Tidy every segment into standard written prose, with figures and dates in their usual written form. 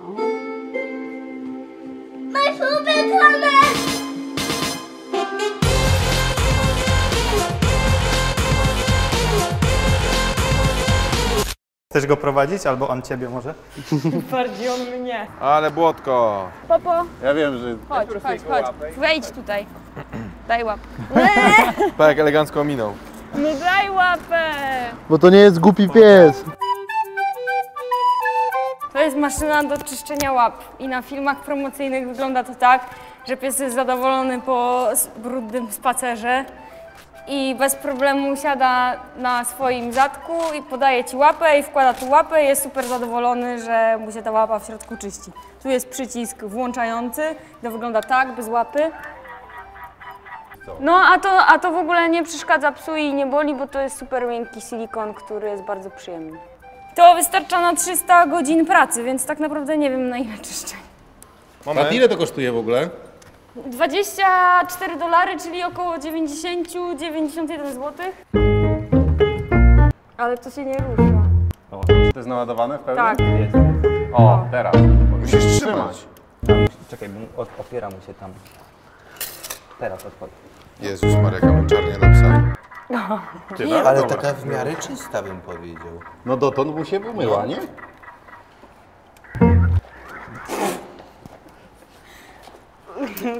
My favorite comment! Chcesz go prowadzić, albo on ciebie może? Bardziej on mnie. Ale błotko. Popo, Ja wiem, że... chodź. Wejdź tutaj. Daj łapkę. Tak elegancko minął. No daj łapę. Bo to nie jest głupi pies. To jest maszyna do czyszczenia łap i na filmach promocyjnych wygląda to tak, że pies jest zadowolony po brudnym spacerze i bez problemu siada na swoim zadku i podaje ci łapę i wkłada tu łapę i jest super zadowolony, że mu się ta łapa w środku czyści. Tu jest przycisk włączający, to wygląda tak, bez łapy. No a to w ogóle nie przeszkadza psu i nie boli, bo to jest super miękki silikon, który jest bardzo przyjemny. To wystarcza na 300 godzin pracy, więc tak naprawdę nie wiem na ile czyszczę. A ile to kosztuje w ogóle? $24, czyli około 90-91 zł. Ale to się nie rusza. O, czy to jest naładowane w pełni? Tak. Jest. O, teraz. Musisz trzymać. Czekaj, bo opiera mu się tam. Teraz odchodzi. Jezus Maria, jaka męczarnia na psa. Nie, Ale taka w miarę czysta, bym powiedział. No dotąd mu się wymyła, nie?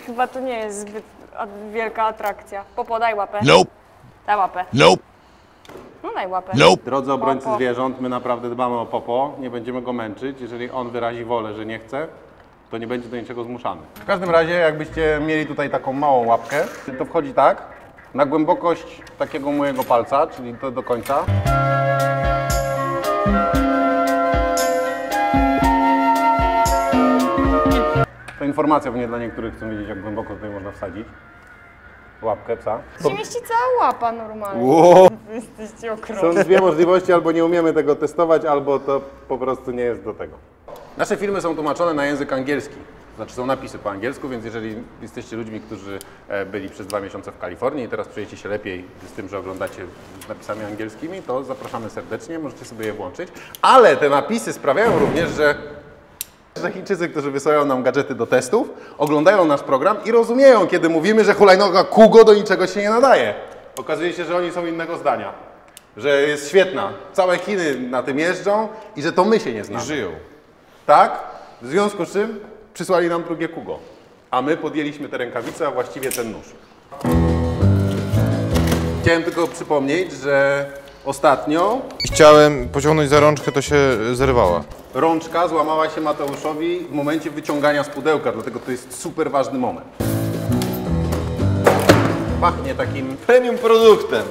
Chyba to nie jest zbyt wielka atrakcja. Popo, daj łapę. Nope. Daj łapę. Nope. No daj łapę. Nope. Drodzy obrońcy Popo. zwierząt, my naprawdę dbamy o Popo, nie będziemy go męczyć. Jeżeli on wyrazi wolę, że nie chce, to nie będzie do niczego zmuszany. W każdym razie, jakbyście mieli tutaj taką małą łapkę, to wchodzi tak, na głębokość takiego mojego palca, czyli to do końca. To informacja pewnie dla niektórych, chcą wiedzieć, jak głęboko tutaj można wsadzić łapkę psa. Tu się mieści cała łapa normalnie. Wow. Jesteście okropni. Są dwie możliwości, albo nie umiemy tego testować, albo to po prostu nie jest do tego. Nasze filmy są tłumaczone na język angielski. Znaczy są napisy po angielsku, więc jeżeli jesteście ludźmi, którzy byli przez 2 miesiące w Kalifornii i teraz czujecie się lepiej z tym, że oglądacie z napisami angielskimi, to zapraszamy serdecznie, możecie sobie je włączyć. Ale te napisy sprawiają również, że Chińczycy, którzy wysyłają nam gadżety do testów, oglądają nasz program i rozumieją, kiedy mówimy, że hulajnoga Kugo do niczego się nie nadaje. Okazuje się, że oni są innego zdania. Że jest świetna. Całe Chiny na tym jeżdżą i że to my się nie znamy. I żyją. Tak? W związku z czym przysłali nam drugie Kugo. A my podjęliśmy te rękawice, a właściwie ten nóż. Chciałem tylko przypomnieć, że ostatnio Chciałem pociągnąć za rączkę, to się zerwała. rączka złamała się Mateuszowi w momencie wyciągania z pudełka, dlatego to jest super ważny moment. Pachnie takim... Premium produktem.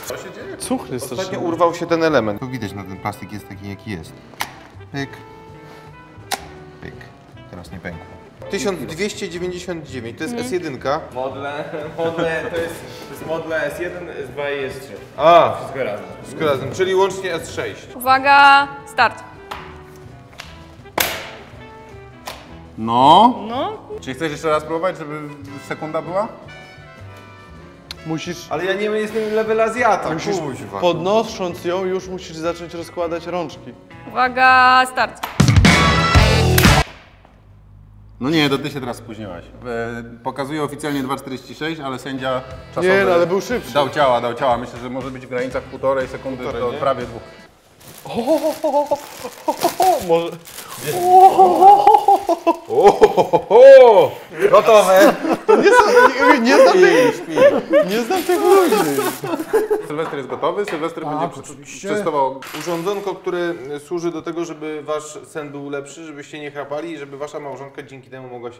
Co się dzieje? Cuchny Ostatnio urwał się ten element. Tu widać, no ten plastik jest taki, jaki jest. Pyk. Pyk. Teraz nie pękło. 1299, to jest S1. Modle to jest modle S1, S2 i S3. A, Wszystko razem. wszystko razem, czyli łącznie S6. Uwaga, start. No. No. Czy chcesz jeszcze raz próbować, żeby sekunda była? Musisz, Ale ja nie jestem level Azjata. Musisz podnosząc ją, już musisz zacząć rozkładać rączki. Uwaga, start. No nie, to ty się teraz spóźniłaś. Pokazuje oficjalnie 2,46, ale sędzia czasowy Nie, no, ale był szybszy. dał ciała. Myślę, że może być w granicach 1,5 sekundy do prawie 2. Może... Gotowe. Nie znam tego ludzi. Sylwester jest gotowy, Sylwester będzie testował. Urządzonko, które służy do tego, żeby wasz sen był lepszy, żebyście nie chrapali i żeby wasza małżonka dzięki temu mogła się...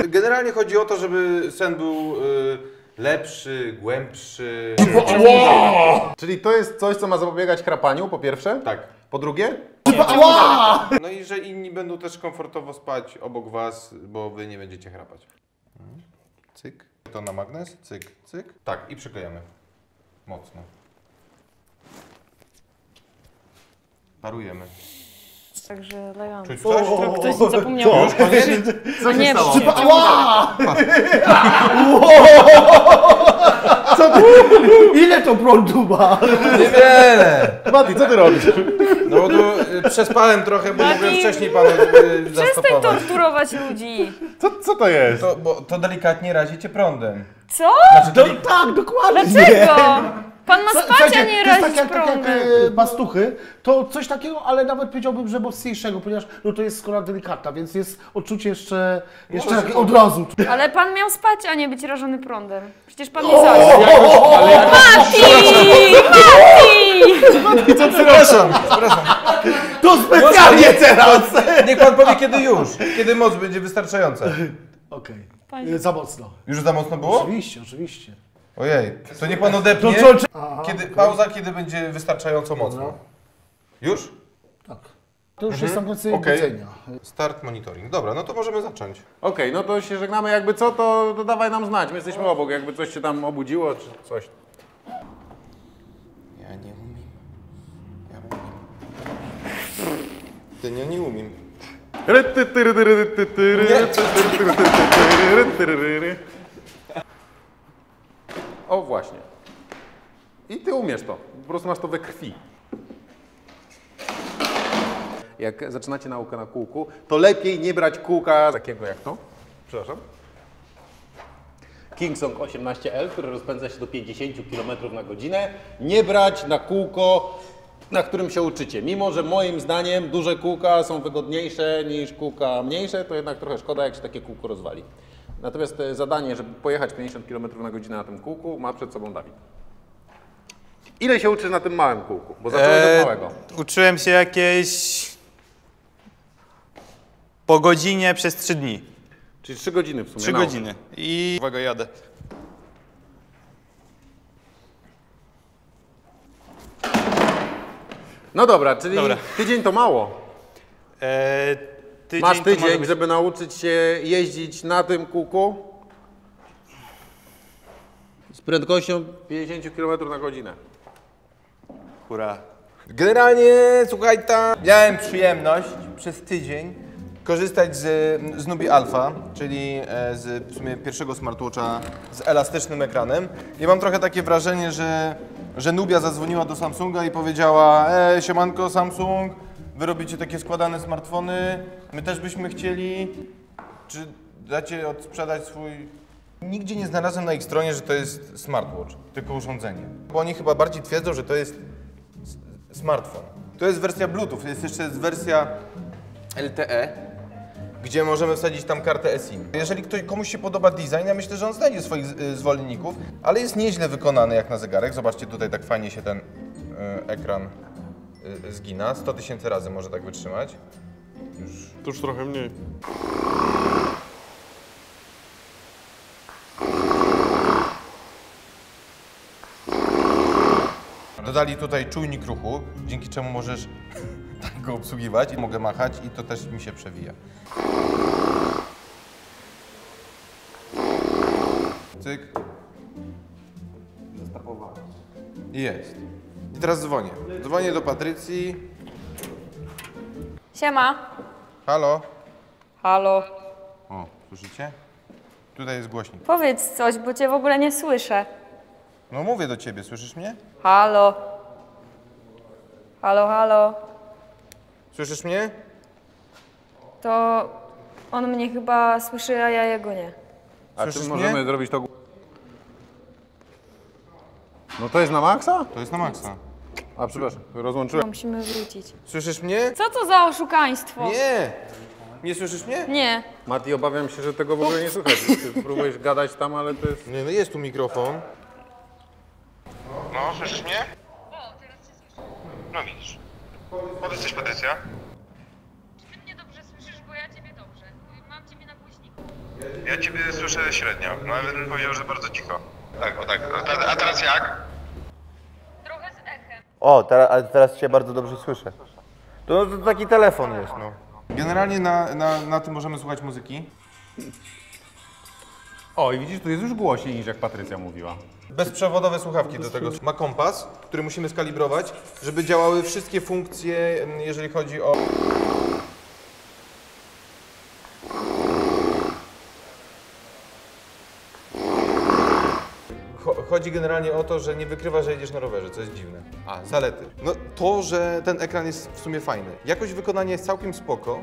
Generalnie chodzi o to, żeby sen był lepszy, głębszy. Czyli to jest coś, co ma zapobiegać chrapaniu, po pierwsze? Tak. Po drugie? No i że inni będą też komfortowo spać obok was, bo wy nie będziecie chrapać. Cyk. To na magnes, cyk, cyk. Tak, i przyklejamy. Mocno. Parujemy. Także elegancko. Czuć coś? Ktoś zapomniał. Co się Nie, stało? Co ty? Ile to prądu ma? Niewiele! Mati, co ty robisz? No bo tu przespałem trochę, bo mogłem wcześniej panu Przestań zastopować. torturować ludzi. Co to jest? Bo to delikatnie razi cię prądem. Co? Tak, dokładnie. Dlaczego? Pan ma spać, a Słuchajcie, nie to jest razić tak jak prądem. bastuchy, to coś takiego, ale nawet powiedziałbym, że mocniejszego, ponieważ no to jest skóra delikatna, więc jest odczucie jeszcze takie od razu. Ale pan miał spać, a nie być rażony prądem. Przecież pan nie zaś. Mati! Przepraszam. To specjalnie teraz! Niech pan powie kiedy już. Kiedy moc będzie wystarczająca. Okej, za mocno. Już za mocno było? Oczywiście, oczywiście. Ojej, to niech pan odepnie. Aha, Kiedy, pauza, kiedy będzie wystarczająco mocno. Już? tak. To już jest tam więcej Okej. widzenia. Start monitoring. Dobra, no to możemy zacząć. Okej, no to się żegnamy. Jakby co, to dawaj nam znać. My jesteśmy obok. Jakby coś się tam obudziło, czy coś. Ja nie umiem. Ja umiem. Ty nie umiem. O właśnie. I ty umiesz to. Po prostu masz to we krwi. Jak zaczynacie naukę na kółku, to lepiej nie brać kółka takiego jak to. Przepraszam. Kingsong 18L, który rozpędza się do 50 km na godzinę. Nie brać na kółko, na którym się uczycie. Mimo że moim zdaniem duże kółka są wygodniejsze niż kółka mniejsze, to jednak trochę szkoda, jak się takie kółko rozwali. Natomiast zadanie, żeby pojechać 50 km na godzinę na tym kółku, ma przed sobą Dawid. Ile się uczysz na tym małym kółku? Bo zacząłeś od małego. Uczyłem się jakieś po godzinie przez 3 dni. Czyli 3 godziny w sumie. 3 nauki. godziny. I uwaga, jadę. No dobra, czyli Dobra. tydzień to mało. Tydzień Masz to może tydzień, być- żeby nauczyć się jeździć na tym kółku z prędkością 50 km na godzinę. Hurra. Generalnie, słuchaj, miałem przyjemność przez tydzień korzystać z Nubi Alpha, czyli z w sumie pierwszego smartwatcha z elastycznym ekranem. I mam trochę takie wrażenie, że Nubia zadzwoniła do Samsunga i powiedziała: siemanko Samsung, wy robicie takie składane smartfony, my też byśmy chcieli, czy dacie odsprzedać swój... Nigdzie nie znalazłem na ich stronie, że to jest smartwatch, tylko urządzenie. Bo oni chyba bardziej twierdzą, że to jest smartfon. To jest wersja Bluetooth, jest jeszcze wersja LTE, gdzie możemy wsadzić tam kartę eSIM. Jeżeli komuś się podoba design, ja myślę, że on znajdzie swoich zwolenników, ale jest nieźle wykonany jak na zegarek. Zobaczcie, tutaj tak fajnie się ten ekran zgina. 100 000 razy może tak wytrzymać. To już trochę mniej. Dodali tutaj czujnik ruchu, dzięki czemu możesz tak go obsługiwać i mogę machać i to też mi się przewija. Cyk. Jest. I teraz dzwonię. Dzwonię do Patrycji. Siema. Halo. Halo. O, słyszycie? Tutaj jest głośnik. Powiedz coś, bo cię w ogóle nie słyszę. No mówię do ciebie, słyszysz mnie? Halo. Halo, halo. Słyszysz mnie? To on mnie chyba słyszy, a ja jego nie. A Słyszysz czy mnie? możemy zrobić to... No to jest na maksa? To jest na maksa. A przepraszam, rozłączyłem. Musimy wrócić. Słyszysz mnie? Co to za oszukaństwo? Nie! Nie słyszysz mnie? Nie. Mati, obawiam się, że tego w ogóle nie słychać. Ty próbujesz gadać tam, ale to jest... Nie, no jest tu mikrofon. No, słyszysz mnie? No widzisz. Powiedz coś, Patrycja. Ty mnie dobrze słyszysz, bo ja ciebie dobrze. Mam ciebie na głośniku. Ja ciebie słyszę średnio. Nawet bym powiedział, że bardzo cicho. Tak, o tak. A teraz jak? Trochę z echem. O, ale teraz cię bardzo dobrze słyszę. To taki telefon jest, no. Generalnie na tym możemy słuchać muzyki. O, i widzisz, tu jest już głośniej niż jak Patrycja mówiła. Bezprzewodowe słuchawki do tego. Ma kompas, który musimy skalibrować, żeby działały wszystkie funkcje, jeżeli chodzi o... chodzi generalnie o to, że nie wykrywa, że jedziesz na rowerze, co jest dziwne. A, zalety. No to, że ten ekran jest w sumie fajny. Jakość wykonania jest całkiem spoko.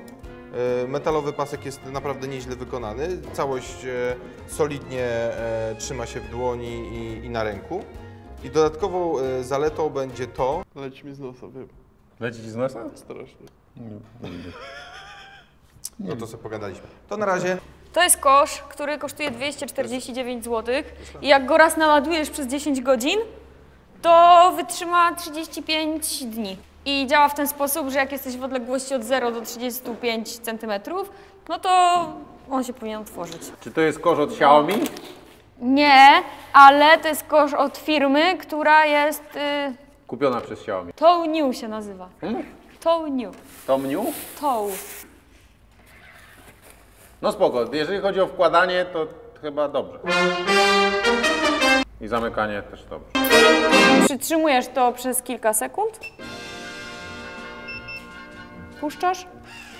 Metalowy pasek jest naprawdę nieźle wykonany. Całość solidnie trzyma się w dłoni i na ręku. I dodatkową zaletą będzie to... Leci mi z nosa, wiem. Leci ci z nosa? Strasznie. No to sobie pogadaliśmy. To na razie. To jest kosz, który kosztuje 249 zł i jak go raz naładujesz przez 10 godzin, to wytrzyma 35 dni. I działa w ten sposób, że jak jesteś w odległości od 0 do 35 cm, no to on się powinien otworzyć. Czy to jest kosz od Xiaomi? Nie, ale to jest kosz od firmy, która jest... Kupiona przez Xiaomi. Tow New się nazywa. Tow New. Tom New? Tow. No spoko, jeżeli chodzi o wkładanie, to chyba dobrze. I zamykanie też dobrze. Przytrzymujesz to przez kilka sekund. Puszczasz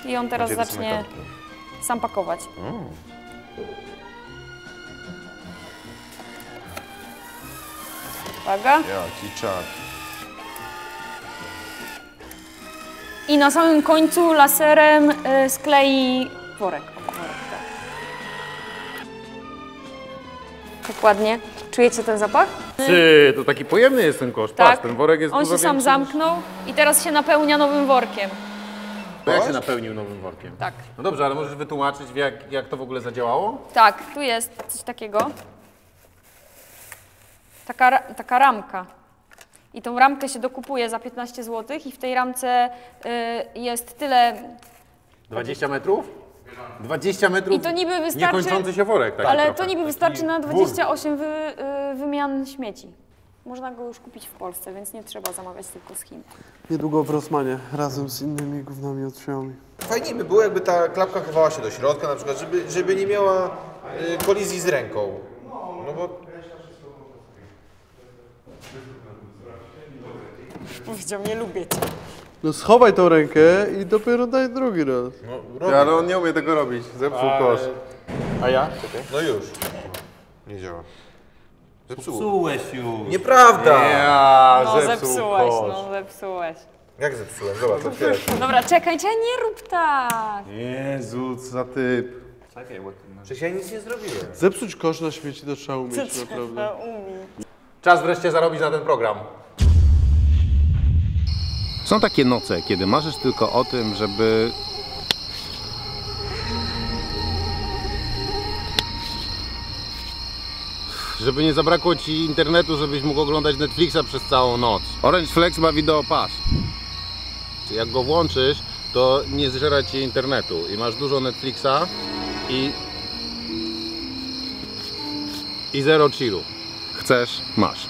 i on teraz zacznie sam pakować. Uwaga. Jaki czad. I na samym końcu laserem sklei worek. Dokładnie. Czujecie ten zapach? Ty, to taki pojemny jest ten kosz. Tak. Patrz, ten worek jest On dużo się sam większy zamknął i teraz się napełnia nowym workiem. niż... Jak się napełnił nowym workiem? Tak. No dobrze, ale możesz wytłumaczyć, jak to w ogóle zadziałało? Tak, tu jest coś takiego. Taka ramka. I tą ramkę się dokupuje za 15 zł i w tej ramce jest tyle... 20 metrów? 20 metrów I to niby wystarczy... niekończący się worek. Taki Ale trochę. to niby wystarczy na 28 wymian śmieci. Można go już kupić w Polsce, więc nie trzeba zamawiać tylko z Chin. Niedługo w Rossmanie, razem z innymi gównami od Xiaomi. Fajnie by było, jakby ta klapka chowała się do środka, na przykład, żeby nie miała kolizji z ręką. No bo... Powiedział, nie lubię cię. No schowaj tą rękę i dopiero daj drugi raz. Ja, ale on nie umie tego robić, zepsuł kosz. A ja? Czekaj. No już. Nie działa. Zepsuło. Psułeś już. Nieprawda! Ja, No zepsuł zepsułeś, kosz. no zepsułeś. Jak zepsułem? Zobacz, otwieraj. Dobra, czekaj, nie rób tak. Jezu, co za typ. Czekaj, bo ty Przecież ja nic nie zrobiłem. Zepsuć kosz na śmieci to trzeba umieć, naprawdę. Czas wreszcie zarobić na ten program. Są takie noce, kiedy marzysz tylko o tym, żeby nie zabrakło ci internetu, żebyś mógł oglądać Netflixa przez całą noc. Orange Flex ma wideo pass. Jak go włączysz, to nie zżera ci internetu i masz dużo Netflixa i zero chillu. Chcesz, masz.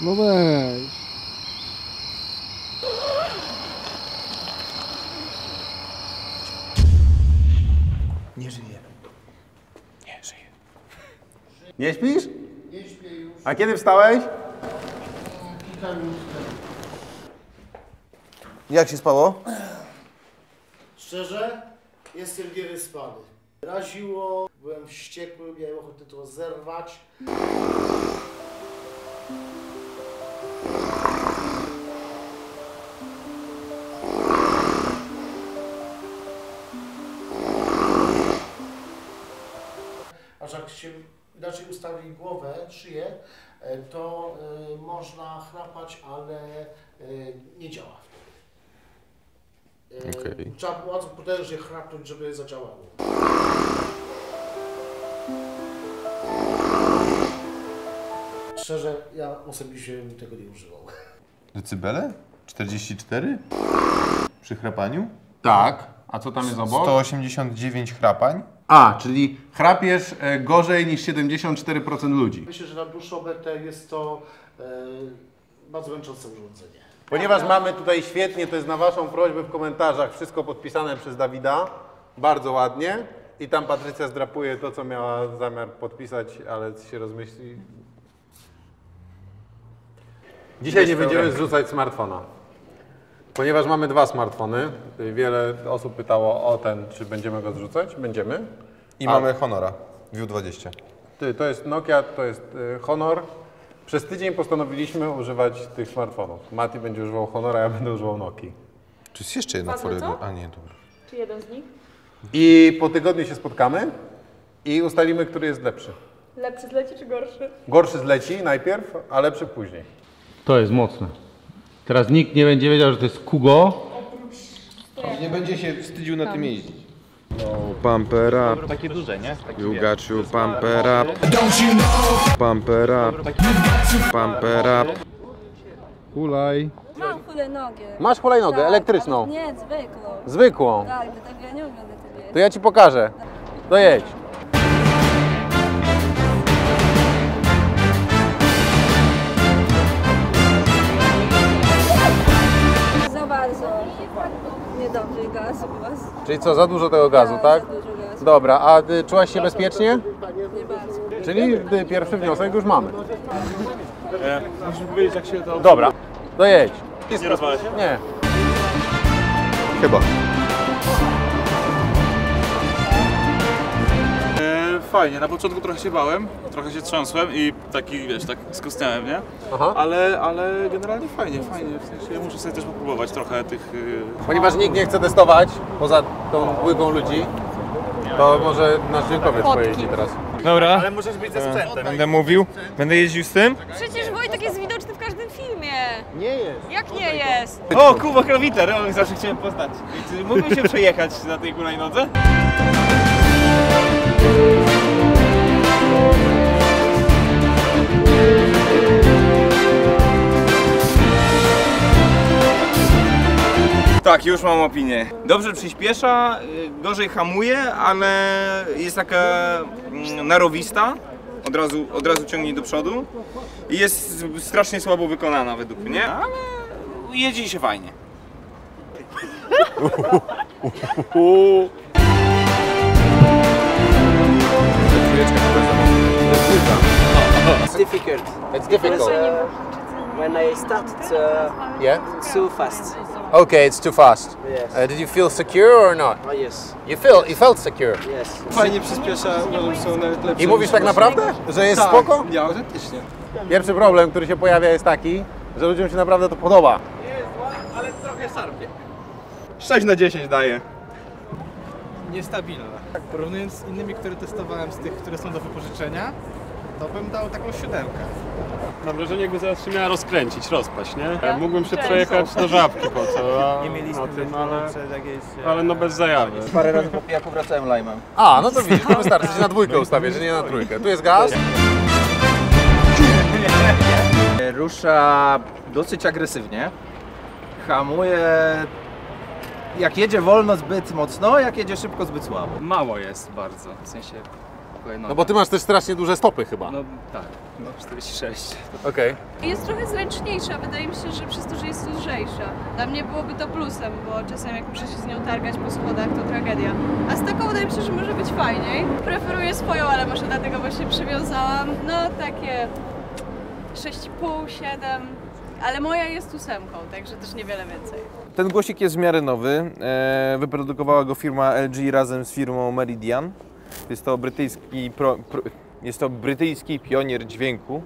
No weź. Nie żyje. Nie śpisz? Nie śpię już. A kiedy wstałeś? Kilka minut temu. Jak się spało? Szczerze, jestem niewyspany. Raziło, byłem wściekły, miałem ochotę to zerwać. Aż jak się inaczej ustawi głowę, szyję, to można chrapać, ale nie działa. Okej. Trzeba bardzo potężnie chrapnąć, żeby zadziałało. Szczerze, ja osobiście bym tego nie używał. Decybele? 44? Przy chrapaniu? Tak. A co tam jest obok? 189 chrapań. A, czyli chrapiesz gorzej niż 74% ludzi. Myślę, że na dłuższą metę jest to bardzo męczące urządzenie. Ponieważ mamy tutaj świetnie, to jest na waszą prośbę w komentarzach, wszystko podpisane przez Dawida, bardzo ładnie. I tam Patrycja zdrapuje to, co miała zamiar podpisać, ale się rozmyśli. Dzisiaj nie będziemy zrzucać smartfona. Ponieważ mamy dwa smartfony, wiele osób pytało o ten, czy będziemy go zrzucać. Będziemy. I mamy Honora View 20. To jest Nokia, to jest Honor. Przez tydzień postanowiliśmy używać tych smartfonów. Mati będzie używał Honora, ja będę używał Nokii. Czy jest jeszcze jedna Padło to? A nie, dobra. Czy jeden z nich? I po tygodniu się spotkamy i ustalimy, który jest lepszy. Lepszy zleci czy gorszy? Gorszy zleci najpierw, a lepszy później. To jest mocne. Teraz nikt nie będzie wiedział, że to jest Kugo. Nie będzie się wstydził na tym jeździć. Pumper up. Takie duże, nie? You got you, pumper up. Pumper up. Pumper up. Hulaj. Mam hulajnogę. Masz hulajnogę elektryczną? Nie, zwykłą. Zwykłą. Tak, dlatego ja nie umiem na tyle. To ja ci pokażę. Dojedź. Za bardzo. Niedobrze gaz u was. Czyli co, za dużo tego gazu, tak? Za dużo gazu. Dobra, a czułaś się bezpiecznie? Nie bardzo. Czyli pierwszy wniosek już mamy. Musisz powiedzieć, jak się to... Dobra, dojedź. Nie rozwala się? Nie. Chyba. Fajnie, na początku trochę się bałem, trochę się trząsłem i taki, wiesz, tak skostniałem, nie? Aha. Ale generalnie fajnie, w sensie ja muszę sobie też popróbować trochę tych... Ponieważ nikt nie chce testować, poza tą dwójką ludzi, to może nasz dźwiękowiec pojeździ teraz. Dobra. Ale możesz być ze sprzętem. Będę mówił, będę jeździł z tym. Przecież Wojtek jest widoczny w każdym filmie. Nie jest. Jak nie jest? O, Kuba Krawiter, o, zawsze chciałem poznać. Czy mógłbym się przejechać na tej hulajnodze? Tak, już mam opinię. Dobrze przyspiesza, gorzej hamuje, ale jest taka narowista. Od razu ciągnie do przodu. I jest strasznie słabo wykonana według mnie, ale jedzie się fajnie. It's difficult. It's difficult. When I start, it's Yeah? too fast. Okay, it's too fast. Yes. Did you feel secure or not? Oh yes. You felt secure. Yes. Fajnie przyspiesza, uważam, że są nawet lepsze. I mówisz tak naprawdę, że jest spoko? Ja, autentycznie. Pierwszy problem, który się pojawia, jest taki, że ludziom się naprawdę to podoba. Ale trochę szarpie. 6 na 10 daje. Niestabilna. Porównując z innymi, które testowałem, z tych, które są do wypożyczenia, to bym dał taką 7. Mam wrażenie, jakby zaraz się miała rozpaść, nie? Mógłbym się przejechać do Żabki po co, Nie mieliśmy tym, przed jakieś... ale no bez zajawy. Parę razy po pijaku wracałem lime'em. A, no to widzisz, to wystarczy, że na dwójkę ustawię, że nie na trójkę. Tu jest gaz. Rusza dosyć agresywnie. Hamuje... Jak jedzie wolno zbyt mocno, jak jedzie szybko zbyt słabo. Mało jest bardzo, w sensie... No bo ty masz też strasznie duże stopy chyba. No tak, no 46. Okej. Jest trochę zręczniejsza, wydaje mi się, że przez to, że jest lżejsza. Dla mnie byłoby to plusem, bo czasem jak muszę się z nią targać po schodach, to tragedia. A z taką wydaje mi się, że może być fajniej. Preferuję swoją, ale może dlatego właśnie przywiązałam. No takie 6,5, 7, ale moja jest 8, także też niewiele więcej. Ten głosik jest w miarę nowy. Wyprodukowała go firma LG razem z firmą Meridian. Jest to brytyjski pionier dźwięku.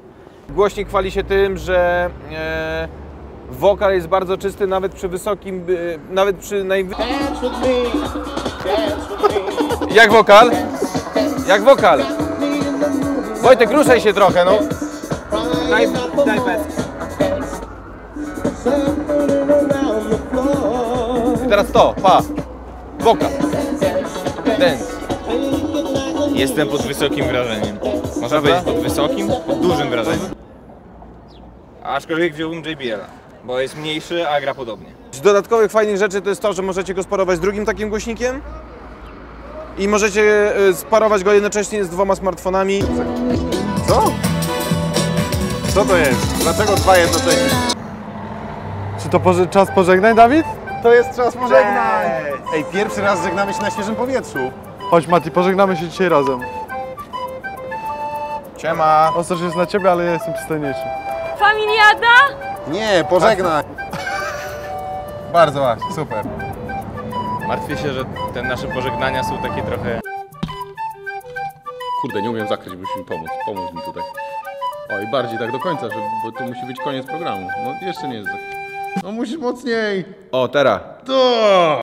Głośnik chwali się tym, że wokal jest bardzo czysty nawet przy wysokim, nawet przy najwyższym... Jak wokal? Jak wokal? Wojtek, ruszaj się trochę, no. Daj bez. I teraz to, pa. Wokal. Dance. Jestem pod wysokim wrażeniem. Można powiedzieć pod wysokim, pod dużym wrażeniem. Aczkolwiek wziąłbym JBL-a, bo jest mniejszy, a gra podobnie. Z dodatkowych fajnych rzeczy to jest to, że możecie go sparować z drugim takim głośnikiem i możecie sparować go jednocześnie z 2 smartfonami. Co? Co to jest? Dlaczego 2 jednocześnie? Czy to czas pożegnań, Dawid? To jest czas pożegnań! Ej, pierwszy raz żegnamy się na świeżym powietrzu. Chodź, Mati, pożegnamy się dzisiaj razem. Siema! Ostrość jest na ciebie, ale ja jestem przystojniejszy. Familiada? Nie, pożegnaj! Bardzo ładnie, super. Martwię się, że te nasze pożegnania są takie trochę... Kurde, nie umiem zakryć, musisz mi pomóc. Pomóż mi tutaj. O, i bardziej tak do końca, bo to musi być koniec programu. No, jeszcze nie jest zakryć. No, musisz mocniej. O, teraz. To!